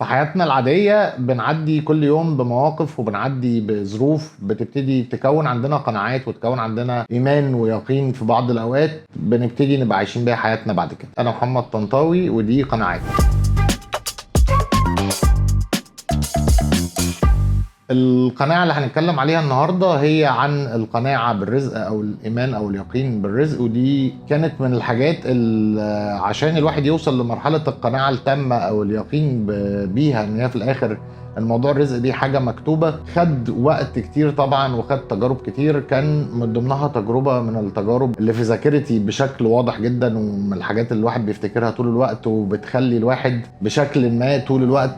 في حياتنا العادية بنعدي كل يوم بمواقف وبنعدي بظروف بتبتدي تكون عندنا قناعات وتكون عندنا إيمان ويقين في بعض الأوقات بنبتدي نبقى عايشين بيها حياتنا بعد كده. أنا محمد طنطاوي ودي قناعات. القناعة اللي هنتكلم عليها النهاردة هي عن القناعة بالرزق أو الإيمان أو اليقين بالرزق، ودي كانت من الحاجات اللي عشان الواحد يوصل لمرحلة القناعة التامة أو اليقين بيها إن هي في الآخر الموضوع الرزق دي حاجة مكتوبة، خد وقت كتير طبعا وخد تجارب كتير. كان من ضمنها تجربة من التجارب اللي في ذاكرتي بشكل واضح جدا، ومن الحاجات اللي الواحد بيفتكرها طول الوقت وبتخلي الواحد بشكل ما طول الوقت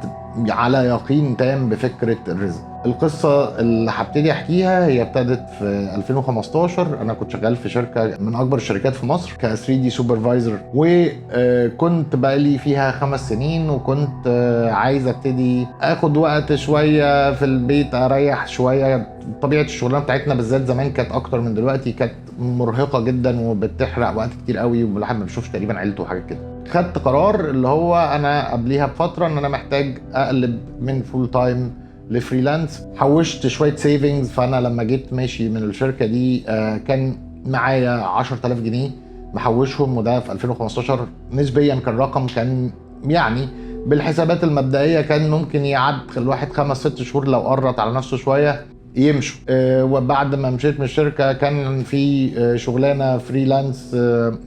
على يقين تام بفكرة الرزق. القصة اللي هبتدي احكيها هي ابتدت في 2015. انا كنت شغال في شركة من اكبر الشركات في مصر ك 3D سوبرفايزر، وكنت بقالي فيها 5 سنين، وكنت عايز ابتدي اخد وقت شوية في البيت اريح شوية. طبيعة الشغلانة بتاعتنا بالذات زمان كانت اكتر من دلوقتي، كانت مرهقة جدا وبتحرق وقت كتير قوي والواحد ما بيشوفش تقريبا عيلته وحاجات كده. خدت قرار اللي هو انا قبليها بفترة ان انا محتاج اقلب من فول تايم لفريلانس. حوشت شوية سيفنجز، فانا لما جيت ماشي من الشركة دي كان معايا 10,000 جنيه محوشهم، وده في 2015 نسبيا كان رقم كان يعني بالحسابات المبدئية كان ممكن يعد الواحد 5-6 شهور لو قرط على نفسه شوية يمشوا. وبعد ما مشيت من الشركة كان في شغلانة فريلانس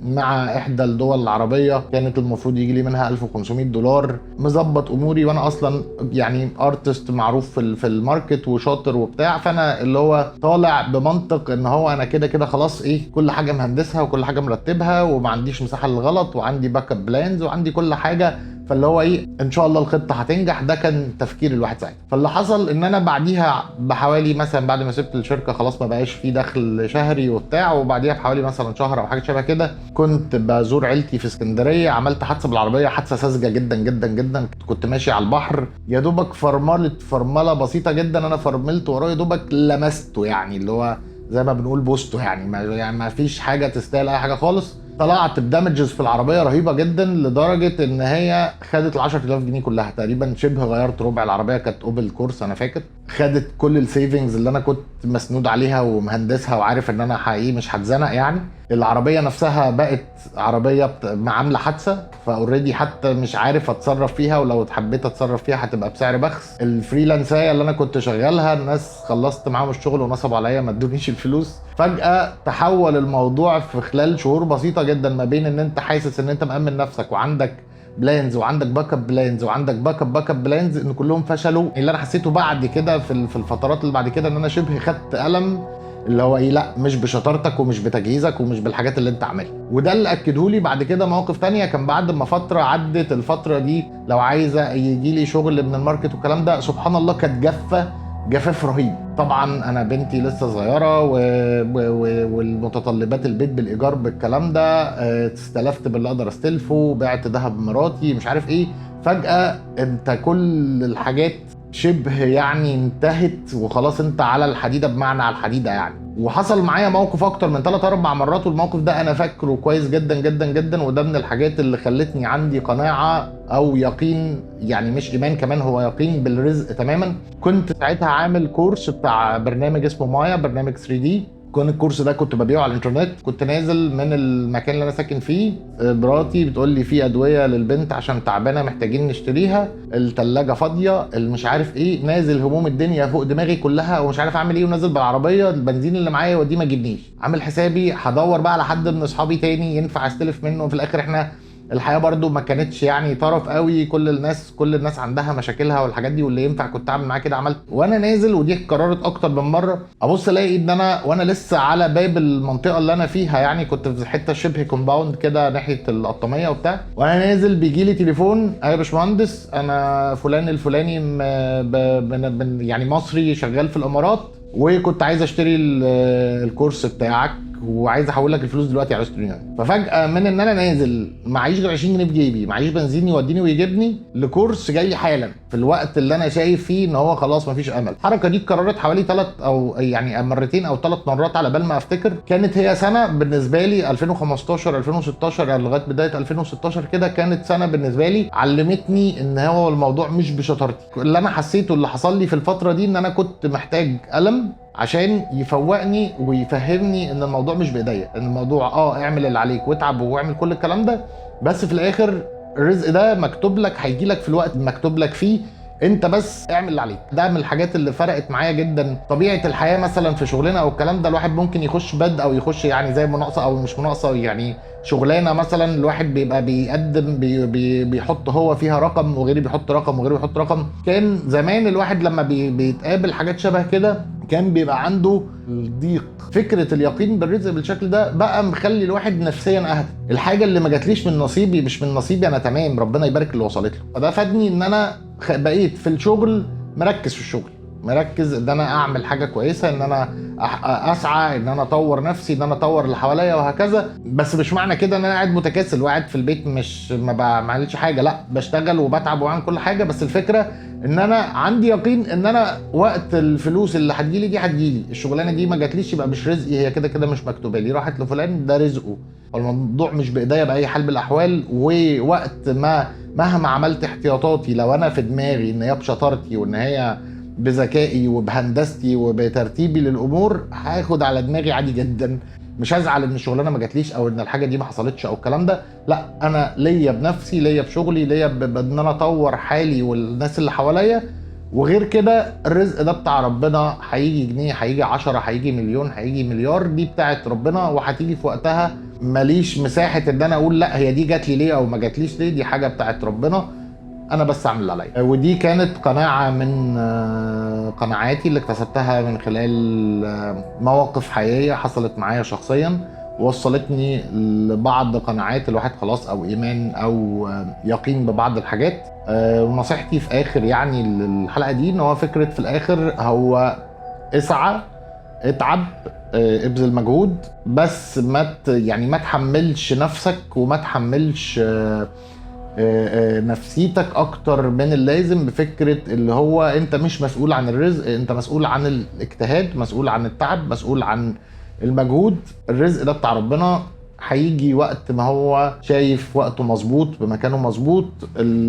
مع إحدى الدول العربية، كانت المفروض يجي لي منها $1,500. مظبط أموري وأنا أصلا يعني ارتست معروف في الماركت وشاطر وبتاع، فأنا اللي هو طالع بمنطق إن هو أنا كده كده خلاص كل حاجة مهندسها وكل حاجة مرتبها وما عنديش مساحة للغلط وعندي باك اب بلانز وعندي كل حاجة، فاللي هو ان شاء الله الخطه هتنجح. ده كان تفكير الواحد ساعتها. فاللي حصل ان انا بعديها بحوالي مثلا بعد ما سبت الشركه خلاص ما بقاش في دخل شهري وبتاع، وبعديها بحوالي مثلا شهر او حاجه شبه كده كنت بزور عيلتي في اسكندريه. عملت حادثه بالعربيه، حادثه ساذجه جدا جدا جدا. كنت ماشي على البحر يا دوبك فرمله بسيطه جدا، انا فرملت وراه يا دوبك لمسته، يعني اللي هو زي ما بنقول بوسته، يعني ما فيش حاجه تستاهل اي حاجه خالص. طلعت بدامجز في العربيه رهيبه جدا لدرجه ان هي خدت ال 10,000 جنيه كلها تقريبا، شبه غيرت ربع العربيه. كانت اوبل كورس انا فاكر. خدت كل السيفنجز اللي انا كنت مسنود عليها ومهندسها وعارف ان انا حقيقي مش هتزنق. يعني العربيه نفسها بقت عربيه عامله حادثه، فاوريدي حتى مش عارف اتصرف فيها، ولو حبيت اتصرف فيها هتبقى بسعر بخس. الفريلانسايه اللي انا كنت شغالها الناس خلصت معاهم الشغل ونصبوا عليا ما ادونيش الفلوس. فجاه تحول الموضوع في خلال شهور بسيطه جدا ما بين ان انت حاسس ان انت مأمن نفسك وعندك بلانز وعندك باك اب بلانز وعندك باك اب بلانز ان كلهم فشلوا. اللي انا حسيته بعد كده في الفترات اللي بعد كده ان انا شبه خدت قلم، اللي هو لا مش بشطارتك ومش بتجهيزك ومش بالحاجات اللي انت عاملها. وده اللي اكده لي بعد كده مواقف تانية. كان بعد ما فتره عدت الفتره دي لو عايزه يجي لي شغل من الماركت والكلام ده سبحان الله كانت جفاف رهيب. طبعا انا بنتي لسه صغيره والمتطلبات البيت بالايجار بالكلام ده، استلفت باللي اقدر استلفه، بعت ذهب مراتي مش عارف ايه. فجاه انت كل الحاجات شبه يعني انتهت وخلاص انت على الحديده، بمعنى على الحديده يعني. وحصل معايا موقف اكتر من 3-4 مرات، والموقف ده انا فاكره كويس جدا جدا جدا. وده من الحاجات اللي خلتني عندي قناعه او يقين، يعني مش ايمان كمان، هو يقين بالرزق تماما. كنت ساعتها عامل كورس بتاع برنامج اسمه مايا، برنامج 3D. كان الكورس ده كنت ببيعه على الانترنت. كنت نازل من المكان اللي انا ساكن فيه، مراتي بتقول لي في ادويه للبنت عشان تعبانه محتاجين نشتريها، الثلاجه فاضيه، مش عارف ايه، نازل هموم الدنيا فوق دماغي كلها ومش عارف اعمل ايه، ونازل بالعربيه البنزين اللي معايا ودي ما جبنيش. عامل حسابي هدور بقى على حد من اصحابي تاني ينفع استلف منه. وفي الاخر احنا الحياه برضو ما كانتش يعني طرف قوي، كل الناس عندها مشاكلها والحاجات دي، واللي ينفع كنت اعمل معاه كده عملت. وانا نازل ودي اتكررت اكتر من مره، ابص الاقي ان وانا لسه على باب المنطقه اللي انا فيها، يعني كنت في حته شبه كومباوند كده ناحيه القطاميه وبتاع، وانا نازل بيجي لي تليفون: يا باشمهندس انا فلان الفلاني يعني مصري شغال في الامارات، وكنت عايز اشتري الكورس بتاعك وعايز احول لك الفلوس دلوقتي على ويسترن يونيون. ففجاه من ان انا نازل معيش غير 20 جنيه في جيبي، معيش بنزين يوديني ويجيبني، لكورس جاي حالا في الوقت اللي انا شايف فيه ان هو خلاص مفيش امل. الحركه دي اتكررت حوالي 3 او يعني مرتين او 3 مرات على بال ما افتكر. كانت هي سنه بالنسبه لي 2015 2016 يعني لغايه بدايه 2016 كده، كانت سنه بالنسبه لي علمتني ان هو الموضوع مش بشطارتي. اللي انا حسيته اللي حصل لي في الفتره دي ان انا كنت محتاج ألم عشان يفوقني ويفهمني ان الموضوع مش بايديا، ان الموضوع اعمل اللي عليك واتعب واعمل كل الكلام ده، بس في الاخر الرزق ده مكتوب لك، هيجي لك في الوقت المكتوب لك فيه، انت بس اعمل اللي عليك. ده من الحاجات اللي فرقت معايا جدا. طبيعه الحياه مثلا في شغلنا او الكلام ده، الواحد ممكن يخش بد او يخش يعني زي مناقصه او مش مناقصه، يعني شغلانه مثلا الواحد بيبقى بيقدم بيحط هو فيها رقم وغيري بيحط رقم وغيره بيحط رقم. كان زمان الواحد لما بيتقابل حاجات شبه كده كان بيبقى عنده الضيق. فكره اليقين بالرزق بالشكل ده بقى مخلي الواحد نفسيا اهدى. الحاجه اللي ما جاتليش من نصيبي مش من نصيبي انا تمام، ربنا يبارك اللي وصلت له. فده فادني ان انا بقيت في الشغل مركز في الشغل، مركز ان انا اعمل حاجه كويسه، ان انا اسعى ان انا اطور نفسي، ان انا اطور اللي حواليا وهكذا. بس مش معنى كده ان انا قاعد متكاسل وقاعد في البيت مش ما بعملش حاجه، لا بشتغل وبتعب وبعمل كل حاجه. بس الفكره ان انا عندي يقين ان انا وقت الفلوس اللي هتجيلي دي هتجيلي. الشغلانه دي ما جاتليش يبقى مش رزقي، هي كده كده مش مكتوبه لي، راحت لفلان ده رزقه. الموضوع مش بايديا باي حال من الاحوال. ووقت ما مهما عملت احتياطاتي، لو انا في دماغي ان هي بشطارتي وان هي بذكائي وبهندستي وبترتيبي للامور، هاخد على دماغي عادي جدا. مش هزعل ان الشغلانه ما جاتليش او ان الحاجه دي ما حصلتش او الكلام ده، لا انا ليا بنفسي، ليا بشغلي، ليا بان انا اطور حالي والناس اللي حواليا. وغير كده الرزق ده بتاع ربنا، هيجي جنيه هيجي 10 هيجي مليون هيجي مليار، دي بتاعت ربنا وهتيجي في وقتها. ماليش مساحه ان انا اقول لا هي دي جات لي ليه او ما جاتليش ليه، دي حاجه بتاعت ربنا، انا بس اعمل اللي عليا. ودي كانت قناعه من قناعاتي اللي اكتسبتها من خلال مواقف حقيقيه حصلت معايا شخصيا، وصلتني لبعض قناعات الواحد خلاص، او ايمان او يقين ببعض الحاجات. ونصيحتي في اخر يعني الحلقه دي ان هو فكره في الاخر هو اسعى، اتعب، ابذل مجهود، بس ما تحملش نفسك وما تحملش نفسيتك اكتر من اللازم، بفكرة اللي هو انت مش مسؤول عن الرزق، انت مسؤول عن الاجتهاد، مسؤول عن التعب، مسؤول عن المجهود. الرزق ده بتاع ربنا، هيجي وقت ما هو شايف وقته مظبوط بمكانه مظبوط.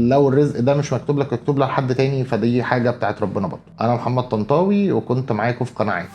لو الرزق ده مش مكتوب لك مكتوب لحد تاني، فدي حاجة بتاعت ربنا برضه. انا محمد طنطاوي وكنت معاكم في قناعاتي.